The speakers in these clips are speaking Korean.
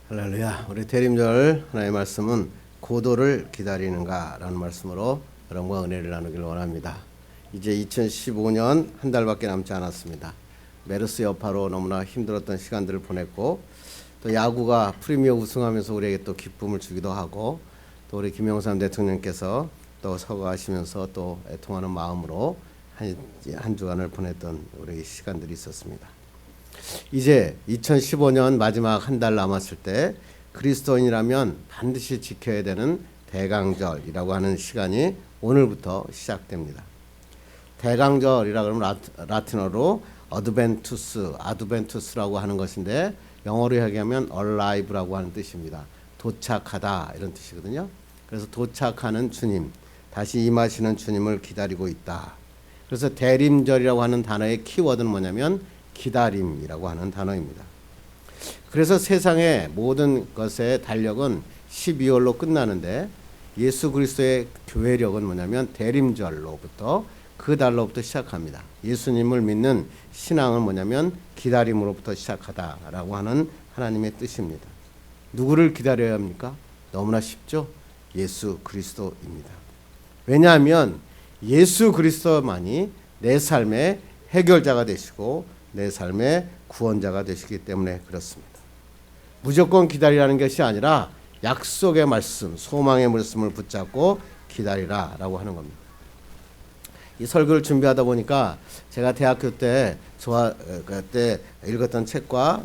할렐루야. 우리 대림절 하나님의 말씀은 고도를 기다리는가라는 말씀으로 여러분과 은혜를 나누기를 원합니다. 이제 2015년 한 달밖에 남지 않았습니다. 메르스 여파로 너무나 힘들었던 시간들을 보냈고, 또 야구가 프리미어 우승하면서 우리에게 또 기쁨을 주기도 하고, 또 우리 김영삼 대통령께서 또 서거하시면서 또 애통하는 마음으로 한 주간을 보냈던 우리 시간들이 있었습니다. 이제 2015년 마지막 한 달 남았을 때 그리스도인이라면 반드시 지켜야 되는 대강절이라고 하는 시간이 오늘부터 시작됩니다. 대강절이라 그러면 라틴어로 아드벤투스라고 하는 것인데, 영어로 이야기하면 arrive라고 하는 뜻입니다. 도착하다 이런 뜻이거든요. 그래서 도착하는 주님, 다시 임하시는 주님을 기다리고 있다. 그래서 대림절이라고 하는 단어의 키워드는 뭐냐면 기다림이라고 하는 단어입니다. 그래서 세상의 모든 것의 달력은 12월로 끝나는데, 예수 그리스도의 교회력은 뭐냐면 대림절로부터, 그 달로부터 시작합니다. 예수님을 믿는 신앙은 뭐냐면 기다림으로부터 시작하다라고 하는 하나님의 뜻입니다. 누구를 기다려야 합니까? 너무나 쉽죠? 예수 그리스도입니다. 왜냐하면 예수 그리스도만이 내 삶의 해결자가 되시고 내 삶의 구원자가 되시기 때문에 그렇습니다. 무조건 기다리라는 것이 아니라 약속의 말씀, 소망의 말씀을 붙잡고 기다리라 라고 하는 겁니다. 이 설교를 준비하다 보니까 제가 대학교 때 그때 읽었던 책과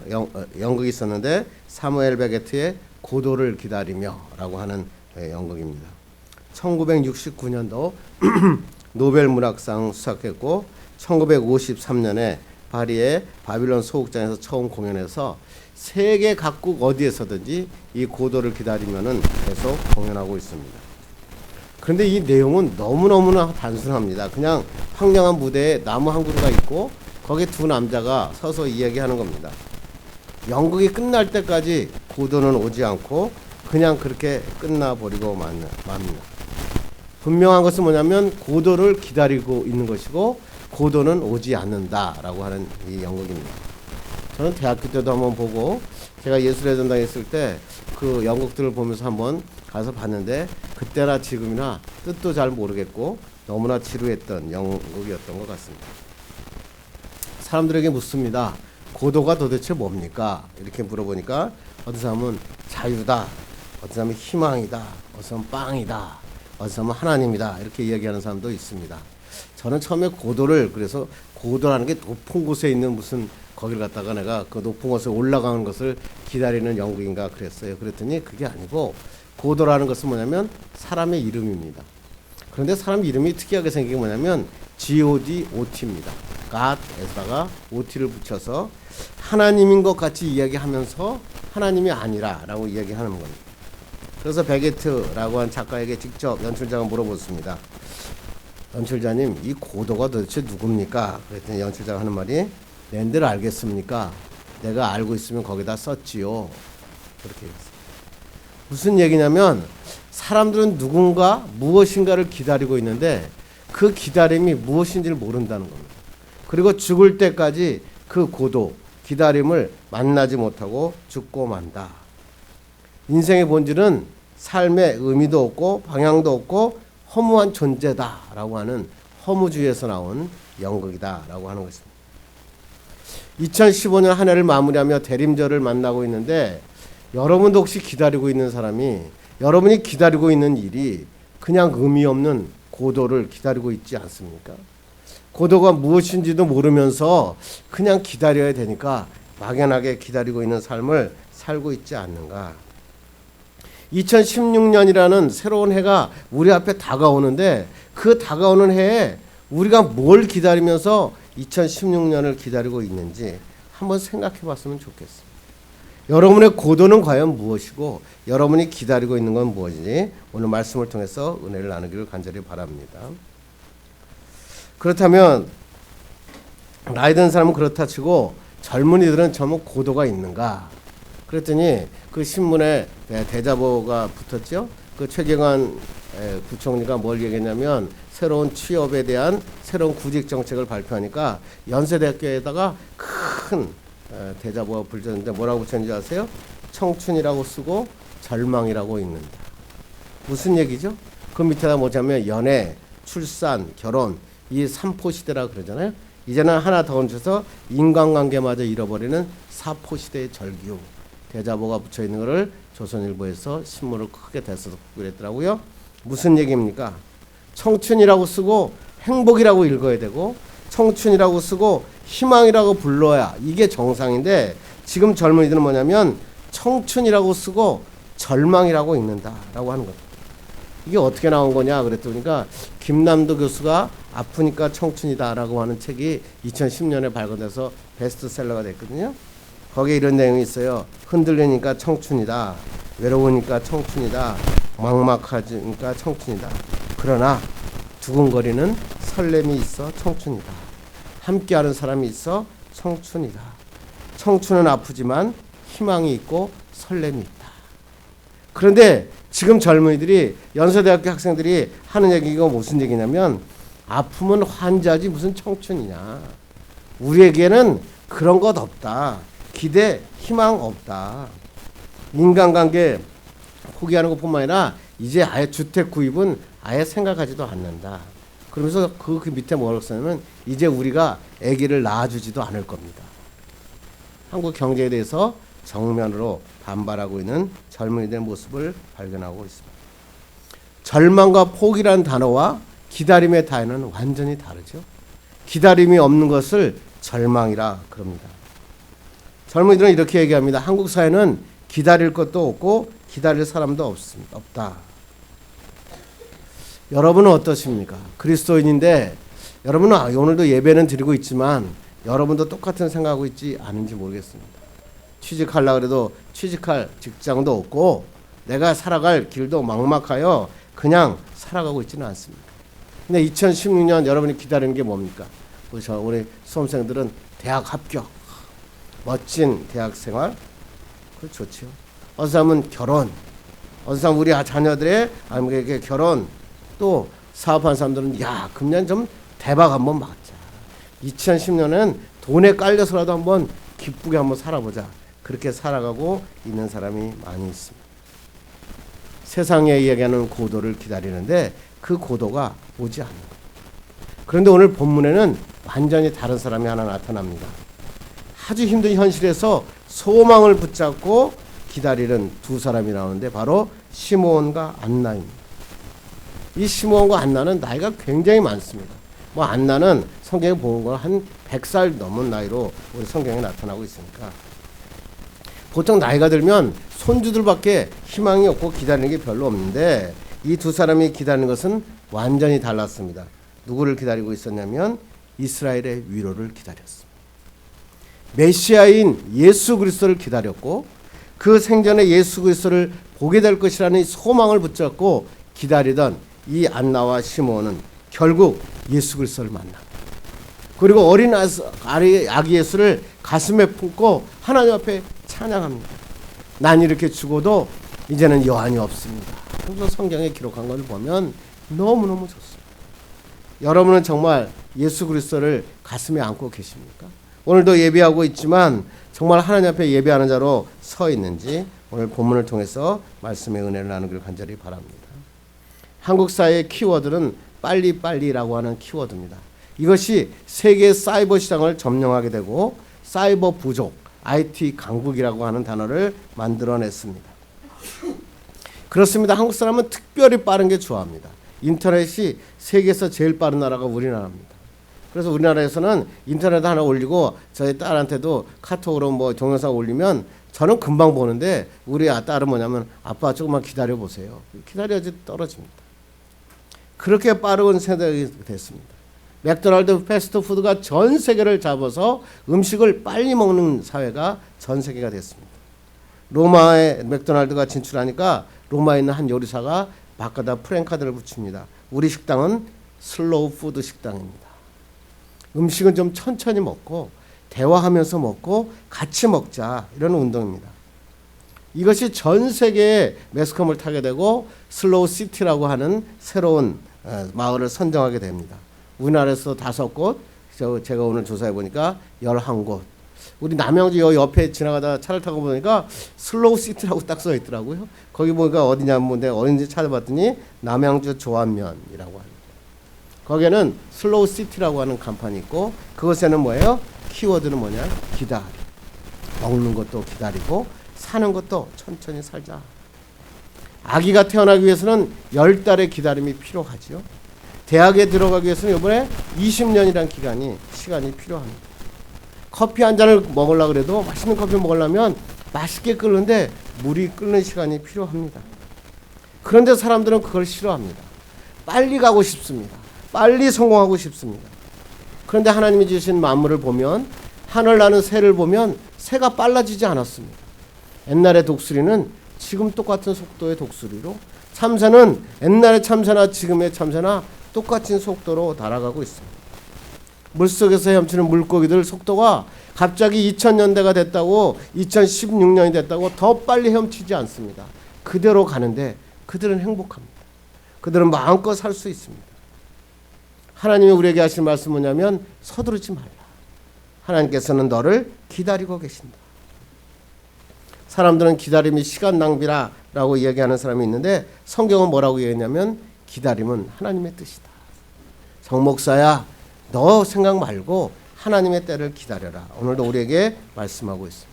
연극이 있었는데, 사무엘 베게트의 고도를 기다리며 라고 하는 연극입니다. 1969년도 노벨 문학상 수상했고, 1953년에 파리의 바빌론 소극장에서 처음 공연해서 세계 각국 어디에서든지 이 고도를 기다리면은 계속 공연하고 있습니다. 그런데 이 내용은 너무너무나 단순합니다. 그냥 황량한 무대에 나무 한 그루가 있고 거기에 두 남자가 서서 이야기하는 겁니다. 연극이 끝날 때까지 고도는 오지 않고 그냥 그렇게 끝나버리고 맙니다. 분명한 것은 뭐냐면 고도를 기다리고 있는 것이고 고도는 오지 않는다라고 하는 이 연극입니다. 저는 대학교 때도 한번 보고, 제가 예술의 전당에 있을 때 그 연극들을 보면서 한번 가서 봤는데, 그때나 지금이나 뜻도 잘 모르겠고 너무나 지루했던 연극이었던 것 같습니다. 사람들에게 묻습니다. 고도가 도대체 뭡니까? 이렇게 물어보니까 어떤 사람은 자유다, 어떤 사람은 희망이다, 어떤 사람은 빵이다, 어떤 사람은 하나님이다, 이렇게 이야기하는 사람도 있습니다. 저는 처음에 고도를, 그래서 고도라는 게 높은 곳에 있는 무슨 거기를 갖다가 내가 그 높은 곳에 올라가는 것을 기다리는 연극인가 그랬어요. 그랬더니 그게 아니고, 고도라는 것은 뭐냐면 사람의 이름입니다. 그런데 사람 이름이 특이하게 생긴 게 뭐냐면 GOD-OT입니다. God에다가 OT를 붙여서 하나님인 것 같이 이야기하면서 하나님이 아니라라고 이야기하는 겁니다. 그래서 베게트라고 한 작가에게 직접 연출자가 물어봤습니다. 연출자님, 이 고도가 도대체 누굽니까? 그랬더니 연출자가 하는 말이, 낸들 알겠습니까? 내가 알고 있으면 거기다 썼지요. 그렇게 얘기했어요. 무슨 얘기냐면, 사람들은 누군가 무엇인가를 기다리고 있는데 그 기다림이 무엇인지를 모른다는 겁니다. 그리고 죽을 때까지 그 고도, 기다림을 만나지 못하고 죽고 만다. 인생의 본질은 삶의 의미도 없고 방향도 없고 허무한 존재다라고 하는 허무주의에서 나온 연극이다라고 하는 것입니다. 2015년 한 해를 마무리하며 대림절을 만나고 있는데, 여러분도 혹시 기다리고 있는 사람이, 여러분이 기다리고 있는 일이 그냥 의미 없는 고도를 기다리고 있지 않습니까? 고도가 무엇인지도 모르면서 그냥 기다려야 되니까 막연하게 기다리고 있는 삶을 살고 있지 않는가? 2016년이라는 새로운 해가 우리 앞에 다가오는데, 그 다가오는 해에 우리가 뭘 기다리면서 2016년을 기다리고 있는지 한번 생각해 봤으면 좋겠습니다. 여러분의 고도는 과연 무엇이고 여러분이 기다리고 있는 건 무엇인지 오늘 말씀을 통해서 은혜를 나누기를 간절히 바랍니다. 그렇다면 나이 든 사람은 그렇다 치고 젊은이들은 전부 고도가 있는가? 그랬더니 그 신문에 대자보가 붙었죠. 그 최경환 부총리가 뭘 얘기했냐면, 새로운 취업에 대한 새로운 구직 정책을 발표하니까 연세대학교에다가 큰 대자보가 붙였는데 뭐라고 붙였는지 아세요? 청춘이라고 쓰고 절망이라고 읽는다. 무슨 얘기죠? 그 밑에다 뭐냐면 연애, 출산, 결혼 이 삼포시대라 그러잖아요. 이제는 하나 더 얹혀서 인간관계마저 잃어버리는 사포시대의 절기요. 대자보가 붙여있는 것을 조선일보에서 신문을 크게 대서서 그랬더라고요. 무슨 얘기입니까? 청춘이라고 쓰고 행복이라고 읽어야 되고 청춘이라고 쓰고 희망이라고 불러야 이게 정상인데 지금 젊은이들은 뭐냐면 청춘이라고 쓰고 절망이라고 읽는다라고 하는 거예요. 이게 어떻게 나온 거냐 그랬더니까 김남도 교수가 아프니까 청춘이다라고 하는 책이 2010년에 발간돼서 베스트셀러가 됐거든요. 거기에 이런 내용이 있어요. 흔들리니까 청춘이다. 외로우니까 청춘이다. 막막하니까 청춘이다. 그러나 두근거리는 설렘이 있어 청춘이다. 함께하는 사람이 있어 청춘이다. 청춘은 아프지만 희망이 있고 설렘이 있다. 그런데 지금 젊은이들이 연세대학교 학생들이 하는 얘기가 무슨 얘기냐면 아프면 환자지 무슨 청춘이냐. 우리에게는 그런 것 없다. 기대, 희망 없다. 인간관계 포기하는 것뿐만 아니라 이제 아예 주택 구입은 아예 생각하지도 않는다. 그러면서 그 밑에 뭐라고 쓰냐면 이제 우리가 아기를 낳아주지도 않을 겁니다. 한국 경제에 대해서 정면으로 반발하고 있는 젊은이들의 모습을 발견하고 있습니다. 절망과 포기라는 단어와 기다림의 단어는 완전히 다르죠. 기다림이 없는 것을 절망이라 그럽니다. 젊은이들은 이렇게 얘기합니다. 한국 사회는 기다릴 것도 없고 기다릴 사람도 없다. 여러분은 어떠십니까? 그리스도인인데 여러분은 오늘도 예배는 드리고 있지만 여러분도 똑같은 생각하고 있지 않은지 모르겠습니다. 취직하려고 해도 취직할 직장도 없고 내가 살아갈 길도 막막하여 그냥 살아가고 있지는 않습니다. 근데 2016년 여러분이 기다리는 게 뭡니까? 우리 수험생들은 대학 합격, 멋진 대학 생활, 그거 좋죠. 어느 사람은 결혼, 어느 사람은 우리 자녀들의 아무에게 결혼, 또 사업하는 사람들은 야 금년 좀 대박 한번 맞자. 2010년은 돈에 깔려서라도 한번 기쁘게 한번 살아보자. 그렇게 살아가고 있는 사람이 많이 있습니다. 세상에 이야기하는 고도를 기다리는데 그 고도가 오지 않는 거예요. 그런데 오늘 본문에는 완전히 다른 사람이 하나 나타납니다. 아주 힘든 현실에서 소망을 붙잡고 기다리는 두 사람이 나오는데 바로 시므온과 안나입니다. 이 시므온과 안나는 나이가 굉장히 많습니다. 뭐 안나는 성경에 보는 건 한 100살 넘은 나이로 우리 성경에 나타나고 있으니까 보통 나이가 들면 손주들밖에 희망이 없고 기다리는 게 별로 없는데 이 두 사람이 기다리는 것은 완전히 달랐습니다. 누구를 기다리고 있었냐면 이스라엘의 위로를 기다렸습니다. 메시아인 예수 그리스도를 기다렸고 그 생전에 예수 그리스도를 보게 될 것이라는 소망을 붙잡고 기다리던 이 안나와 시므온은 결국 예수 그리스도를 만납니다. 그리고 어린 아기 예수를 가슴에 품고 하나님 앞에 찬양합니다. 난 이렇게 죽어도 이제는 여한이 없습니다. 그래서 성경에 기록한 것을 보면 너무너무 좋습니다. 여러분은 정말 예수 그리스도를 가슴에 안고 계십니까? 오늘도 예배하고 있지만 정말 하나님 앞에 예배하는 자로 서 있는지 오늘 본문을 통해서 말씀의 은혜를 나누길 간절히 바랍니다. 한국 사회의 키워드는 빨리빨리라고 하는 키워드입니다. 이것이 세계 사이버 시장을 점령하게 되고 사이버 부족, IT 강국이라고 하는 단어를 만들어냈습니다. 그렇습니다. 한국 사람은 특별히 빠른 게 좋아합니다. 인터넷이 세계에서 제일 빠른 나라가 우리나라입니다. 그래서 우리나라에서는 인터넷 하나 올리고 저희 딸한테도 카톡으로 뭐 동영상 올리면 저는 금방 보는데 우리 딸은 뭐냐면 아빠 조금만 기다려 보세요. 기다려야지 떨어집니다. 그렇게 빠른 세대가 됐습니다. 맥도날드 패스트푸드가 전 세계를 잡아서 음식을 빨리 먹는 사회가 전 세계가 됐습니다. 로마에 맥도날드가 진출하니까 로마에 있는 한 요리사가 바깥에다 프랭카드를 붙입니다. 우리 식당은 슬로우 푸드 식당입니다. 음식은 좀 천천히 먹고 대화하면서 먹고 같이 먹자 이런 운동입니다. 이것이 전 세계에 매스컴을 타게 되고 슬로우 시티라고 하는 새로운 마을을 선정하게 됩니다. 우리나라에서 5곳, 제가 오늘 조사해 보니까 11곳. 우리 남양주 여 옆에 지나가다 차를 타고 보니까 슬로우 시티라고 딱 써 있더라고요. 거기 보니까 어디냐면 내가 어딘지 찾아봤더니 남양주 조합면이라고 합니다. 거기에는 슬로우 시티라고 하는 간판이 있고 그것에는 뭐예요? 키워드는 뭐냐? 기다리. 먹는 것도 기다리고 사는 것도 천천히 살자. 아기가 태어나기 위해서는 10달의 기다림이 필요하죠. 대학에 들어가기 위해서는 이번에 20년이라는 시간이 필요합니다. 커피 한 잔을 먹으려고 그래도 맛있는 커피 먹으려면 맛있게 끓는데 물이 끓는 시간이 필요합니다. 그런데 사람들은 그걸 싫어합니다. 빨리 가고 싶습니다. 빨리 성공하고 싶습니다. 그런데 하나님이 주신 만물을 보면 하늘 나는 새를 보면 새가 빨라지지 않았습니다. 옛날의 독수리는 지금 똑같은 속도의 독수리로 참새는 옛날의 참새나 지금의 참새나 똑같은 속도로 날아가고 있습니다. 물속에서 헤엄치는 물고기들 속도가 갑자기 2000년대가 됐다고 2016년이 됐다고 더 빨리 헤엄치지 않습니다. 그대로 가는데 그들은 행복합니다. 그들은 마음껏 살 수 있습니다. 하나님이 우리에게 하신 말씀은 뭐냐면 서두르지 말라. 하나님께서는 너를 기다리고 계신다. 사람들은 기다림이 시간 낭비라고 이야기하는 사람이 있는데 성경은 뭐라고 얘기했냐면 기다림은 하나님의 뜻이다. 정목사야 너 생각 말고 하나님의 때를 기다려라. 오늘도 우리에게 말씀하고 있습니다.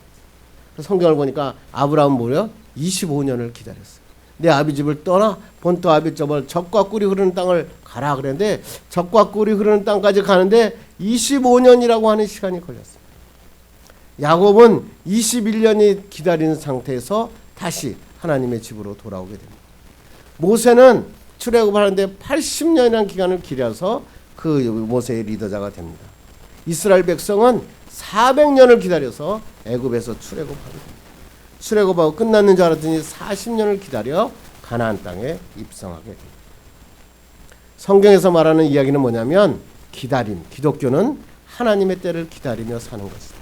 성경을 보니까 아브라함은 뭐래요? 25년을 기다렸어요. 내 아비 집을 떠나 본토 아비 집을 젖과 꿀이 흐르는 땅을 가라 그랬는데 젖과 꿀이 흐르는 땅까지 가는데 25년이라고 하는 시간이 걸렸습니다. 야곱은 21년이 기다리는 상태에서 다시 하나님의 집으로 돌아오게 됩니다. 모세는 출애굽을 하는데 80년이라는 기간을 기려서 그 모세의 리더자가 됩니다. 이스라엘 백성은 400년을 기다려서 애굽에서 출애굽하게 됩니다. 출애굽하고 끝났는 줄 알았더니 40년을 기다려 가나안 땅에 입성하게 됩니다. 성경에서 말하는 이야기는 뭐냐면 기다림, 기독교는 하나님의 때를 기다리며 사는 것이다.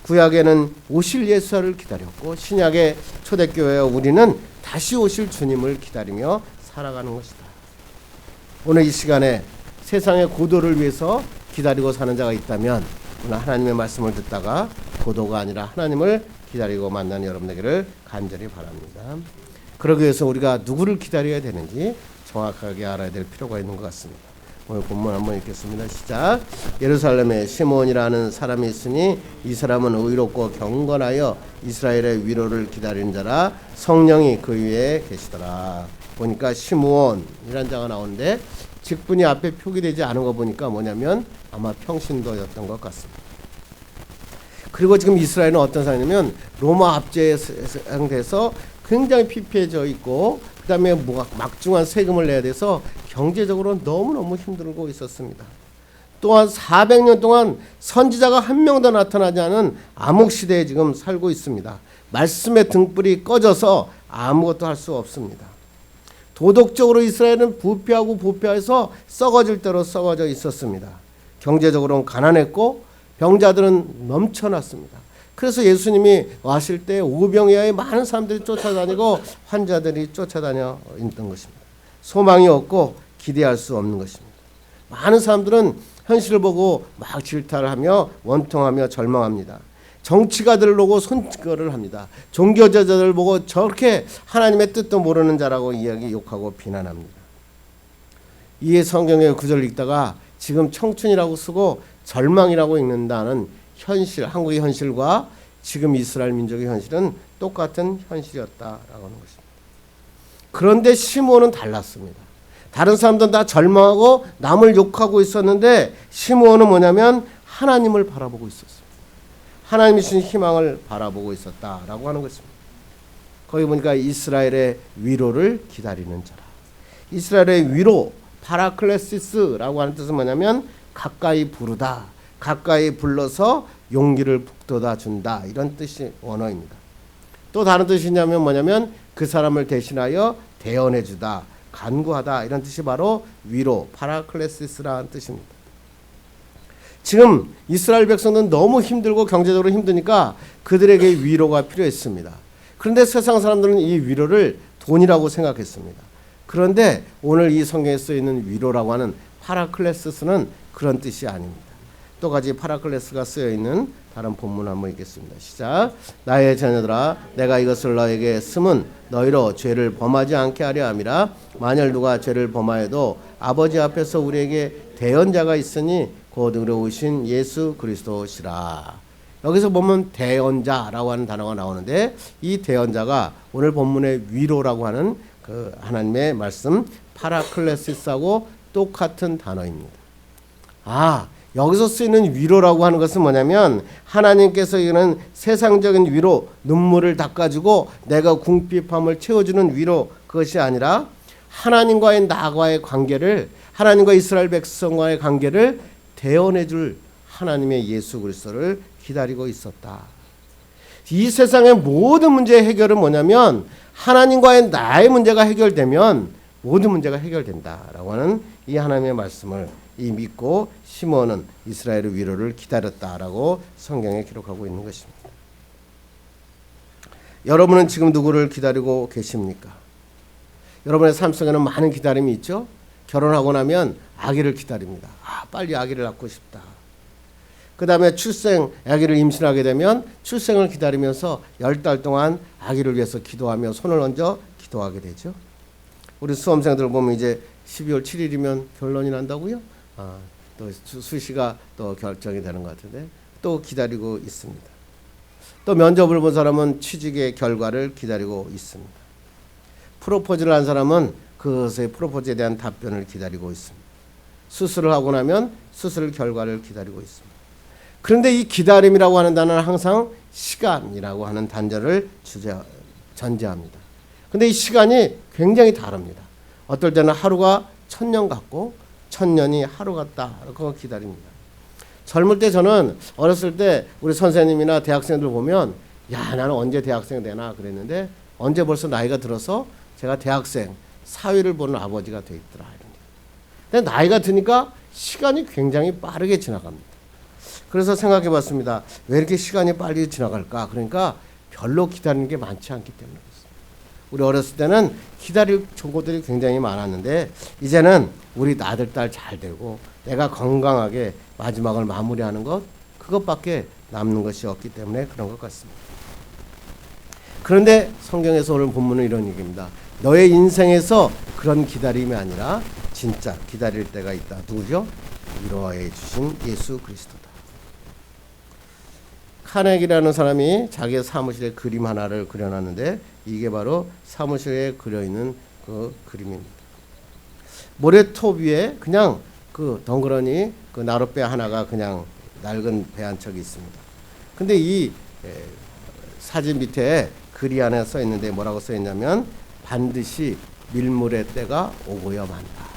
구약에는 오실 예수를 기다렸고 신약의 초대교회 우리는 다시 오실 주님을 기다리며 살아가는 것이다. 오늘 이 시간에 세상의 고도를 위해서 기다리고 사는 자가 있다면 오늘 하나님의 말씀을 듣다가 고도가 아니라 하나님을 기다리고 만나는 여러분에게를 간절히 바랍니다. 그러기 위해서 우리가 누구를 기다려야 되는지 정확하게 알아야 될 필요가 있는 것 같습니다. 오늘 본문 한번 읽겠습니다. 시작. 예루살렘에 시므온이라는 사람이 있으니 이 사람은 의롭고 경건하여 이스라엘의 위로를 기다리는 자라 성령이 그 위에 계시더라. 보니까 시므온이라는 자가 나오는데 직분이 앞에 표기되지 않은 거 보니까 뭐냐면 아마 평신도였던 것 같습니다. 그리고 지금 이스라엘은 어떤 상황이냐면 로마 압제에 상대해서 굉장히 피폐해져 있고 그 다음에 막중한 세금을 내야 돼서 경제적으로 너무너무 힘들고 있었습니다. 또한 400년 동안 선지자가 한 명도 나타나지 않은 암흑시대에 지금 살고 있습니다. 말씀의 등불이 꺼져서 아무것도 할 수 없습니다. 도덕적으로 이스라엘은 부패하고 부패해서 썩어질 대로 썩어져 있었습니다. 경제적으로는 가난했고 병자들은 넘쳐났습니다. 그래서 예수님이 왔을 때 오병이어에 많은 사람들이 쫓아다니고 환자들이 쫓아다녀 있던 것입니다. 소망이 없고 기대할 수 없는 것입니다. 많은 사람들은 현실을 보고 막 질타를 하며 원통하며 절망합니다. 정치가들을 보고 손거를 합니다. 종교제자들을 보고 저렇게 하나님의 뜻도 모르는 자라고 이야기 욕하고 비난합니다. 이 성경의 구절을 읽다가 지금 청춘이라고 쓰고 절망이라고 읽는다는 현실, 한국의 현실과 지금 이스라엘 민족의 현실은 똑같은 현실이었다라고 하는 것입니다. 그런데 시므온은 달랐습니다. 다른 사람들은 다 절망하고 남을 욕하고 있었는데 시므온은 뭐냐면 하나님을 바라보고 있었어요. 하나님이 주신 희망을 바라보고 있었다라고 하는 것입니다. 거기 보니까 이스라엘의 위로를 기다리는 자라. 이스라엘의 위로, 파라클레시스라고 하는 뜻은 뭐냐면 가까이 부르다, 가까이 불러서 용기를 북돋아 준다, 이런 뜻이 원어입니다. 또 다른 뜻이냐면 뭐냐면 그 사람을 대신하여 대언해 주다, 간구하다, 이런 뜻이 바로 위로, 파라클레시스라는 뜻입니다. 지금 이스라엘 백성들은 너무 힘들고 경제적으로 힘드니까 그들에게 위로가 필요했습니다. 그런데 세상 사람들은 이 위로를 돈이라고 생각했습니다. 그런데 오늘 이 성경에 쓰여 있는 위로라고 하는 파라클레시스는 그런 뜻이 아닙니다. 또 가지 파라클레스가 쓰여 있는 다른 본문 한번 읽겠습니다. 시작. 나의 자녀들아 내가 이것을 너에게 쓰면 너희로 죄를 범하지 않게 하려 함이라. 만일 누가 죄를 범하여도 아버지 앞에서 우리에게 대언자가 있으니 곧 의로우신 예수 그리스도시라. 여기서 보면 대언자라고 하는 단어가 나오는데 이 대언자가 오늘 본문의 위로라고 하는 그 하나님의 말씀 파라클레시스하고 똑같은 단어입니다. 여기서 쓰이는 위로라고 하는 것은 뭐냐면 하나님께서 이거는 세상적인 위로, 눈물을 닦아주고 내가 궁핍함을 채워주는 위로, 그것이 아니라 하나님과의 나와의 관계를, 하나님과 이스라엘 백성과의 관계를 대언해줄 하나님의 예수 그리스도를 기다리고 있었다. 이 세상의 모든 문제의 해결은 뭐냐면 하나님과의 나의 문제가 해결되면 모든 문제가 해결된다라고 하는 이 하나님의 말씀을 이 믿고 시므온은 이스라엘의 위로를 기다렸다라고 성경에 기록하고 있는 것입니다. 여러분은 지금 누구를 기다리고 계십니까? 여러분의 삶 속에는 많은 기다림이 있죠. 결혼하고 나면 아기를 기다립니다. 빨리 아기를 낳고 싶다. 그 다음에 아기를 임신하게 되면 출생을 기다리면서 10달 동안 아기를 위해서 기도하며 손을 얹어 기도하게 되죠. 우리 수험생들 보면 이제 12월 7일이면 결론이 난다고요? 또 수시가 또 결정이 되는 것 같은데 또 기다리고 있습니다. 또 면접을 본 사람은 취직의 결과를 기다리고 있습니다. 프로포즈를 한 사람은 그것의 프로포즈에 대한 답변을 기다리고 있습니다. 수술을 하고 나면 수술 결과를 기다리고 있습니다. 그런데 이 기다림이라고 하는 단어는 항상 시간이라고 하는 단절을 전제합니다. 근데 이 시간이 굉장히 다릅니다. 어떨 때는 하루가 1000년 같고 1000년이 하루 같다. 그거 기다립니다. 젊을 때 저는 어렸을 때 우리 선생님이나 대학생들 보면 나는 언제 대학생 되나 그랬는데 언제 벌써 나이가 들어서 제가 대학생 사회를 보는 아버지가 돼 있더라. 근데 나이가 드니까 시간이 굉장히 빠르게 지나갑니다. 그래서 생각해 봤습니다. 왜 이렇게 시간이 빨리 지나갈까? 그러니까 별로 기다리는 게 많지 않기 때문에 그렇습니다. 우리 어렸을 때는 기다릴 정보들이 굉장히 많았는데 이제는 우리 아들, 딸 잘 되고 내가 건강하게 마지막을 마무리하는 것, 그것밖에 남는 것이 없기 때문에 그런 것 같습니다. 그런데 성경에서 오늘 본문은 이런 얘기입니다. 너의 인생에서 그런 기다림이 아니라 진짜 기다릴 때가 있다. 누구죠? 위로해 주신 예수 그리스도다. 카네기라는 사람이 자기의 사무실에 그림 하나를 그려놨는데 이게 바로 사무실에 그려있는 그 그림입니다. 모래톱 위에 그냥 그 덩그러니 그 나룻배 하나가 그냥 낡은 배 한 척이 있습니다. 근데 이 사진 밑에 글이 하나 써 있는데 뭐라고 써 있냐면 반드시 밀물의 때가 오고야 만다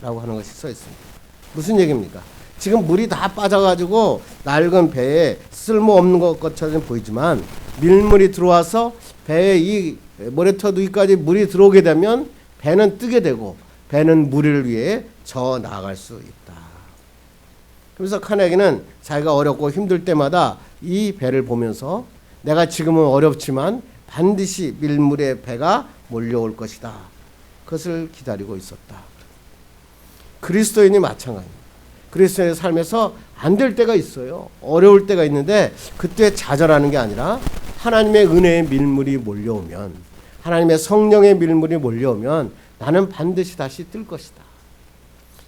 라고 하는 것이 써 있습니다. 무슨 얘기입니까? 지금 물이 다 빠져가지고 낡은 배에 쓸모없는 것처럼 보이지만 밀물이 들어와서 배에 이 모래톱 위까지 물이 들어오게 되면 배는 뜨게 되고 배는 무리를 위해 저 나아갈 수 있다. 그래서 카네기는 자기가 어렵고 힘들 때마다 이 배를 보면서 내가 지금은 어렵지만 반드시 밀물의 배가 몰려올 것이다. 그것을 기다리고 있었다. 그리스도인이 마찬가지입니다. 그리스도인의 삶에서 안 될 때가 있어요. 어려울 때가 있는데 그때 좌절하는 게 아니라 하나님의 은혜의 밀물이 몰려오면, 하나님의 성령의 밀물이 몰려오면 나는 반드시 다시 뜰 것이다.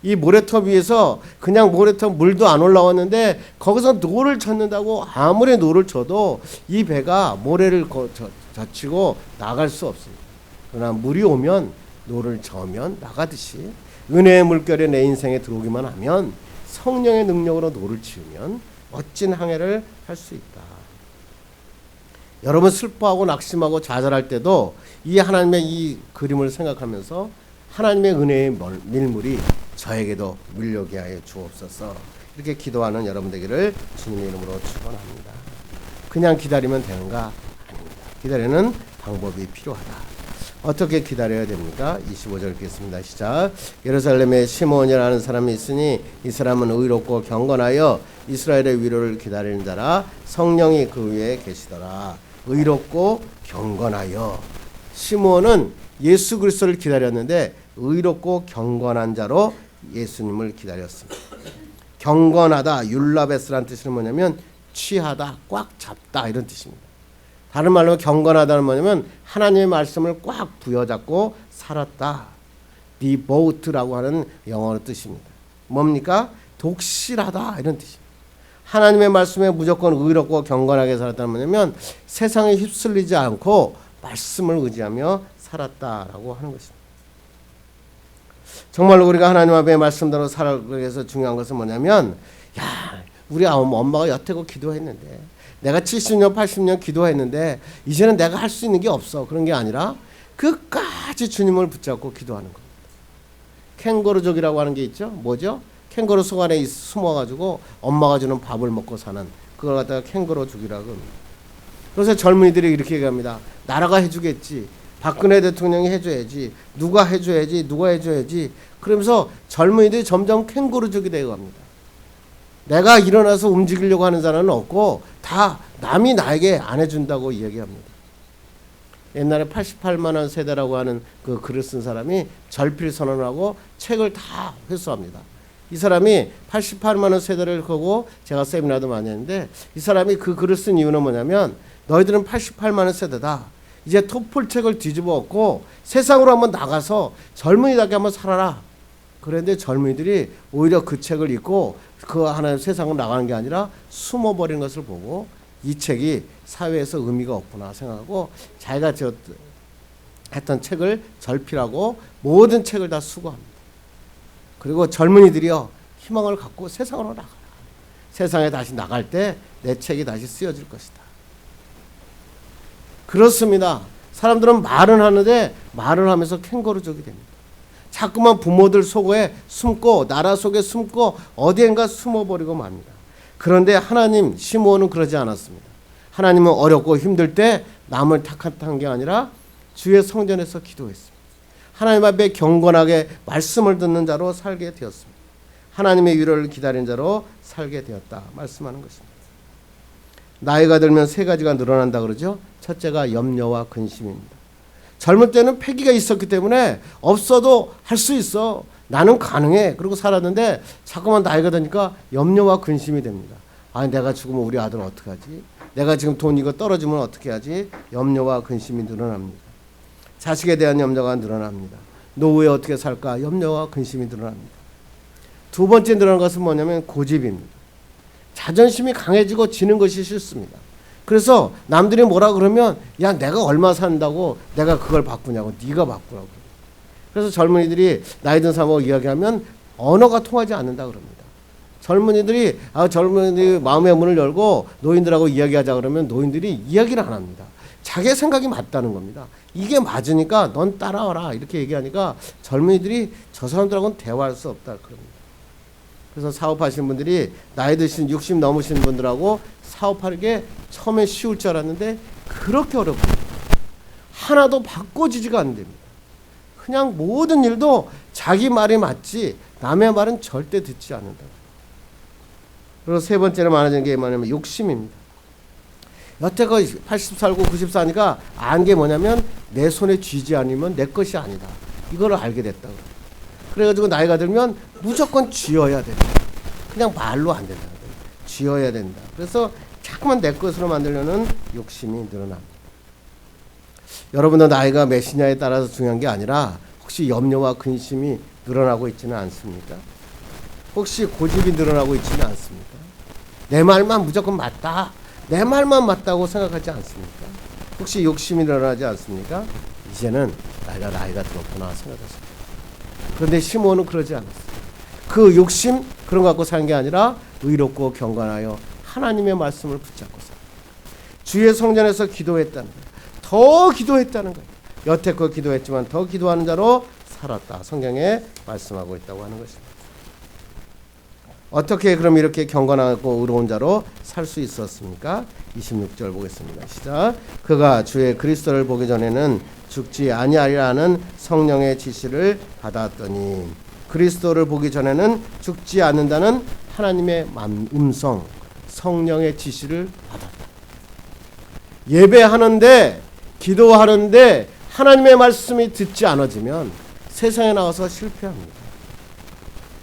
이 모래톱 위에서 그냥 모래톱 물도 안 올라왔는데 거기서 노를 젓는다고 아무리 노를 쳐도 이 배가 모래를 젖히고 나갈 수 없습니다. 그러나 물이 오면 노를 저으면 나가듯이 은혜의 물결이 내 인생에 들어오기만 하면 성령의 능력으로 노를 치우면 멋진 항해를 할 수 있다. 여러분 슬퍼하고 낙심하고 좌절할 때도 이 하나님의 이 그림을 생각하면서 하나님의 은혜의 밀물이 저에게도 밀려오게 하여 주옵소서. 이렇게 기도하는 여러분 되기를 주님의 이름으로 축원합니다. 그냥 기다리면 되는가? 아닙니다. 기다리는 방법이 필요하다. 어떻게 기다려야 됩니까? 25절 읽겠습니다. 시작. 예루살렘에 시므온이라는 사람이 있으니 이 사람은 의롭고 경건하여 이스라엘의 위로를 기다리는 자라. 성령이 그 위에 계시더라. 의롭고 경건하여. 시므온은 예수 그리스도를 기다렸는데 의롭고 경건한 자로 예수님을 기다렸습니다. 경건하다, 율라베스라는 뜻은 뭐냐면 취하다, 꽉 잡다 이런 뜻입니다. 다른 말로 경건하다는 뭐냐면 하나님의 말씀을 꽉 부여잡고 살았다. devote라고 하는 영어로 뜻입니다. 뭡니까? 독실하다 이런 뜻입니다. 하나님의 말씀에 무조건 의롭고 경건하게 살았다는 뭐냐면 세상에 휩쓸리지 않고 말씀을 의지하며 살았다라고 하는 것입니다. 정말로 우리가 하나님 앞에 말씀대로 살아가기 위해서 중요한 것은 뭐냐면 우리 엄마가 여태껏 기도했는데 내가 70년 80년 기도했는데 이제는 내가 할 수 있는 게 없어. 그런 게 아니라 끝까지 주님을 붙잡고 기도하는 겁니다. 캥거루족이라고 하는 게 있죠. 뭐죠? 캥거루 속 안에 숨어가지고 엄마가 주는 밥을 먹고 사는 그걸 갖다가 캥거루족이라고 합니다. 그래서 젊은이들이 이렇게 얘기합니다. 나라가 해주겠지. 박근혜 대통령이 해줘야지. 누가 해줘야지. 누가 해줘야지. 그러면서 젊은이들이 점점 캥거루족이 되어갑니다. 내가 일어나서 움직이려고 하는 사람은 없고 다 남이 나에게 안 해준다고 이야기합니다. 옛날에 88만 원 세대라고 하는 그 글을 쓴 사람이 절필선언하고 책을 다 회수합니다. 이 사람이 88만 원 세대를 거고 제가 세미나도 많이 했는데 이 사람이 그 글을 쓴 이유는 뭐냐면 너희들은 88만 원 세대다. 이제 토플 책을 뒤집어 엎고 세상으로 한번 나가서 젊은이답게 한번 살아라. 그런데 젊은이들이 오히려 그 책을 읽고 그 하나의 세상으로 나가는 게 아니라 숨어버리는 것을 보고 이 책이 사회에서 의미가 없구나 생각하고 자기가 했던 책을 절필하고 모든 책을 다 수거합니다. 그리고 젊은이들이요 희망을 갖고 세상으로 나가라. 세상에 다시 나갈 때 내 책이 다시 쓰여질 것이다. 그렇습니다. 사람들은 말은 하는데 말을 하면서 캥거루족이 됩니다. 자꾸만 부모들 속에 숨고 나라 속에 숨고 어디엔가 숨어버리고 맙니다. 그런데 하나님 시므온은 그러지 않았습니다. 하나님은 어렵고 힘들 때 남을 탓한 게 아니라 주의 성전에서 기도했습니다. 하나님 앞에 경건하게 말씀을 듣는 자로 살게 되었습니다. 하나님의 위로를 기다리는 자로 살게 되었다 말씀하는 것입니다. 나이가 들면 세 가지가 늘어난다 그러죠. 첫째가 염려와 근심입니다. 젊을 때는 패기가 있었기 때문에 없어도 할 수 있어. 나는 가능해. 그러고 살았는데 자꾸만 나이가 드니까 염려와 근심이 됩니다. 아, 내가 죽으면 우리 아들 어떻게 하지? 내가 지금 돈 이거 떨어지면 어떻게 하지? 염려와 근심이 늘어납니다. 자식에 대한 염려가 늘어납니다. 노후에 어떻게 살까? 염려와 근심이 늘어납니다. 두 번째 늘어난 것은 뭐냐면 고집입니다. 자존심이 강해지고 지는 것이 싫습니다. 그래서 남들이 뭐라 그러면 야 내가 얼마 산다고 내가 그걸 바꾸냐고 네가 바꾸라고. 그래서 젊은이들이 나이 든 사람하고 이야기하면 언어가 통하지 않는다 그럽니다. 젊은이들이 마음의 문을 열고 노인들하고 이야기하자 그러면 노인들이 이야기를 안 합니다. 자기의 생각이 맞다는 겁니다. 이게 맞으니까 넌 따라와라 이렇게 얘기하니까 젊은이들이 저 사람들하고는 대화할 수 없다 그럽니다. 그래서 사업하시는 분들이 나이 드신 60 넘으신 분들하고 사업하는 게 처음에 쉬울 줄 알았는데 그렇게 어렵습니다. 하나도 바꿔지지가 않습니다. 그냥 모든 일도 자기 말이 맞지 남의 말은 절대 듣지 않는다. 그리고 세 번째로 많아지는 게 뭐냐면 욕심입니다. 여태껏 80 살고 90 사니까 안 게 뭐냐면 내 손에 쥐지 않으면 내 것이 아니다. 이걸 알게 됐다. 그래가지고 나이가 들면 무조건 쥐어야 된다. 그냥 말로 안 된다. 쥐어야 된다. 그래서 자꾸만 내 것으로 만들려는 욕심이 늘어납니다. 여러분도 나이가 몇이냐에 따라서 중요한 게 아니라 혹시 염려와 근심이 늘어나고 있지는 않습니까? 혹시 고집이 늘어나고 있지는 않습니까? 내 말만 무조건 맞다. 내 말만 맞다고 생각하지 않습니까? 혹시 욕심이 늘어나지 않습니까? 이제는 나이가 들었구나 생각했습니다. 그런데 시므온은 그러지 않았어요. 그 욕심 그런 거 갖고 사는 게 아니라 의롭고 경건하여 하나님의 말씀을 붙잡고 살아요. 주의 성전에서 기도했다는 거예요. 더 기도했다는 거예요. 여태껏 기도했지만 더 기도하는 자로 살았다. 성경에 말씀하고 있다고 하는 것입니다. 어떻게 그럼 이렇게 경건하고 의로운 자로 살 수 있었습니까? 26절 보겠습니다. 시작. 그가 주의 그리스도를 보기 전에는 죽지 아니하리라는 성령의 지시를 받았더니 그리스도를 보기 전에는 죽지 않는다는 하나님의 음성, 성령의 지시를 받았다. 예배하는데 기도하는데 하나님의 말씀이 듣지 않아지면 세상에 나와서 실패합니다.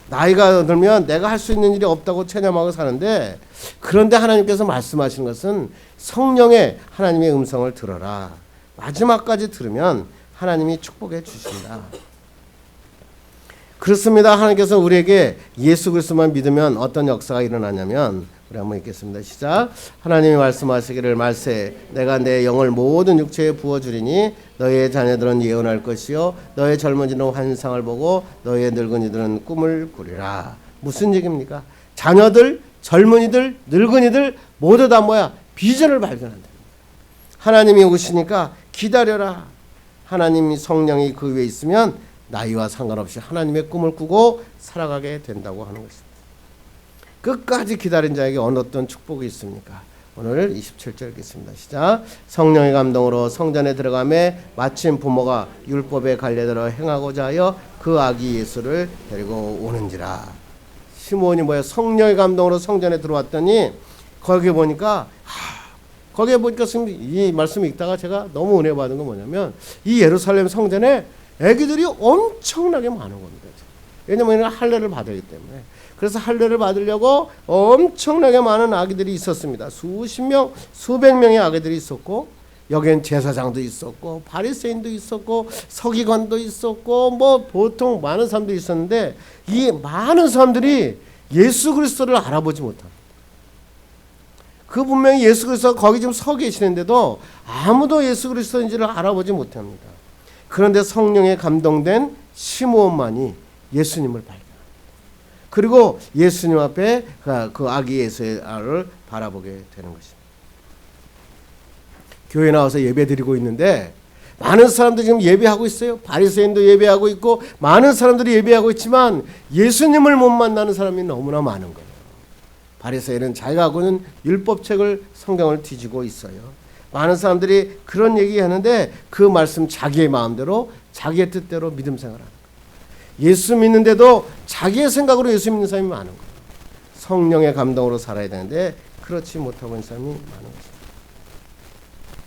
나이가 들면 내가 할 수 있는 일이 없다고 체념하고 사는데, 그런데 하나님께서 말씀하시는 것은 성령의 하나님의 음성을 들어라. 마지막까지 들으면 하나님이 축복해 주신다. 그렇습니다. 하나님께서 우리에게 예수 그리스도만 믿으면 어떤 역사가 일어나냐면, 우리 한번 읽겠습니다. 시작. 하나님이 말씀하시기를 말세 내가 내 영을 모든 육체에 부어주리니 너희의 자녀들은 예언할 것이요 너의 젊은이들은 환상을 보고 너희의 늙은이들은 꿈을 꾸리라. 무슨 얘기입니까? 자녀들, 젊은이들, 늙은이들 모두 다 뭐야? 비전을 발견한다. 하나님이 오시니까 기다려라. 하나님이 성령이 그 위에 있으면 나이와 상관없이 하나님의 꿈을 꾸고 살아가게 된다고 하는 것입니다. 끝까지 기다린 자에게 어떤 축복이 있습니까? 오늘 27절 읽겠습니다. 시작. 성령의 감동으로 성전에 들어가매 마침 부모가 율법에 갈려들어 행하고자 하여 그 아기 예수를 데리고 오는지라. 시므온이 뭐야? 성령의 감동으로 성전에 들어왔더니 거기에 보니까 이 말씀 읽다가 제가 너무 은혜 받은 건 뭐냐면, 이 예루살렘 성전에 애기들이 엄청나게 많은 겁니다. 왜냐면 할례를 받았기 때문에. 그래서 할례를 받으려고 엄청나게 많은 아기들이 있었습니다. 수십 명, 수백 명의 아기들이 있었고, 여기엔 제사장도 있었고, 바리새인도 있었고, 서기관도 있었고, 뭐 보통 많은 사람들이 있었는데, 이 많은 사람들이 예수 그리스도를 알아보지 못합니다. 그 분명히 예수 그리스도가 거기 지금 서 계시는데도 아무도 예수 그리스도인지를 알아보지 못합니다. 그런데 성령에 감동된 시므온만이 예수님을 발견합니다. 그리고 예수님 앞에 그 아기 예수의 알을 바라보게 되는 것입니다. 교회 나와서 예배 드리고 있는데 많은 사람들이 지금 예배하고 있어요. 바리새인도 예배하고 있고 많은 사람들이 예배하고 있지만 예수님을 못 만나는 사람이 너무나 많은 거예요. 바리새인은 자기가 하고 있는 율법책을, 성경을 뒤지고 있어요. 많은 사람들이 그런 얘기하는데 그 말씀 자기의 마음대로, 자기의 뜻대로 믿음 생활하는 거예요. 예수 믿는데도 자기의 생각으로 예수 믿는 사람이 많은 거예요. 성령의 감동으로 살아야 되는데 그렇지 못하고 있는 사람이 많은 거죠.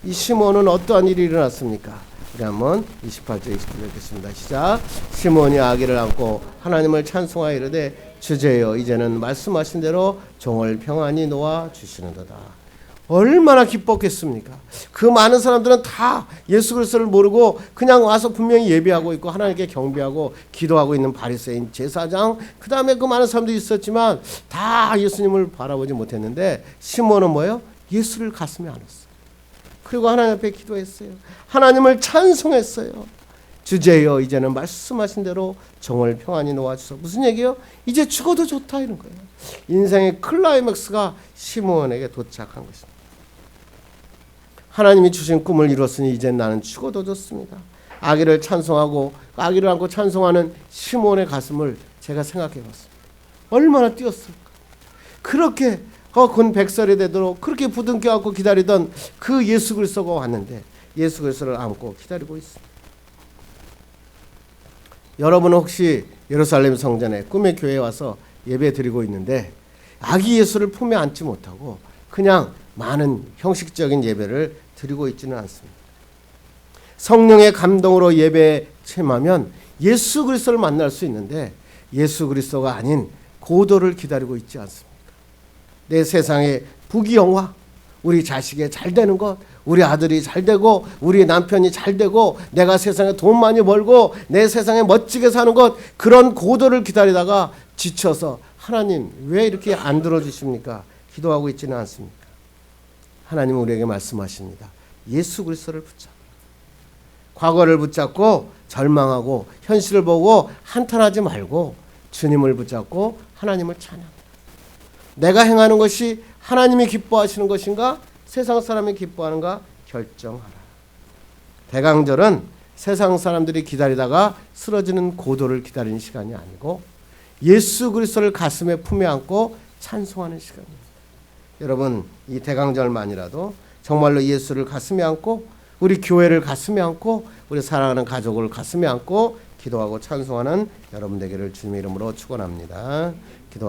이 시므온은 어떠한 일이 일어났습니까? 우리 한번 28절 29절 읽겠습니다. 시작. 시므온이 아기를 안고 하나님을 찬송하여 이르되 주제여 이제는 말씀하신 대로 종을 평안히 놓아 주시는도다. 얼마나 기뻤겠습니까? 그 많은 사람들은 다 예수 그리스도를 모르고 그냥 와서 분명히 예배하고 있고 하나님께 경배하고 기도하고 있는 바리새인, 제사장, 그 다음에 그 많은 사람들이 있었지만 다 예수님을 바라보지 못했는데 시므온은 뭐예요? 예수를 가슴에 안았어요. 그리고 하나님 앞에 기도했어요. 하나님을 찬송했어요. 주제여 이제는 말씀하신 대로 종을 평안히 놓아주소. 무슨 얘기예요? 이제 죽어도 좋다 이런 거예요. 인생의 클라이맥스가 시므온에게 도착한 것입니다. 하나님이 주신 꿈을 이뤘으니 이제 나는 죽어도 좋습니다. 아기를 찬송하고 아기를 안고 찬송하는 시므온의 가슴을 제가 생각해 봤습니다. 얼마나 뛰었을까. 그렇게 곧 100살이 되도록 그렇게 부둥켜 안고 기다리던 그 예수 그리스도가 왔는데 예수 그리스도를 안고 기다리고 있습니다. 여러분은 혹시 예루살렘 성전에 꿈의 교회에 와서 예배 드리고 있는데 아기 예수를 품에 안지 못하고 그냥 많은 형식적인 예배를 드리고 있지는 않습니다. 성령의 감동으로 예배에 체험하면 예수 그리스도를 만날 수 있는데 예수 그리스도가 아닌 고도를 기다리고 있지 않습니까? 내 세상의 부귀영화, 우리 자식이 잘 되는 것, 우리 아들이 잘 되고 우리 남편이 잘 되고 내가 세상에 돈 많이 벌고 내 세상에 멋지게 사는 것, 그런 고도를 기다리다가 지쳐서 하나님 왜 이렇게 안 들어주십니까? 기도하고 있지는 않습니까? 하나님은 우리에게 말씀하십니다. 예수 그리스도를 붙잡고 과거를 붙잡고 절망하고 현실을 보고 한탄하지 말고 주님을 붙잡고 하나님을 찬양합니다. 내가 행하는 것이 하나님이 기뻐하시는 것인가 세상 사람이 기뻐하는가 결정하라. 대강절은 세상 사람들이 기다리다가 쓰러지는 고도를 기다리는 시간이 아니고 예수 그리스도를 가슴에 품에 안고 찬송하는 시간입니다. 여러분 이 대강절만이라도 정말로 예수를 가슴에 안고 우리 교회를 가슴에 안고 우리 사랑하는 가족을 가슴에 안고 기도하고 찬송하는 여러분 되기를 주님의 이름으로 축원합니다. 기도하겠습니다.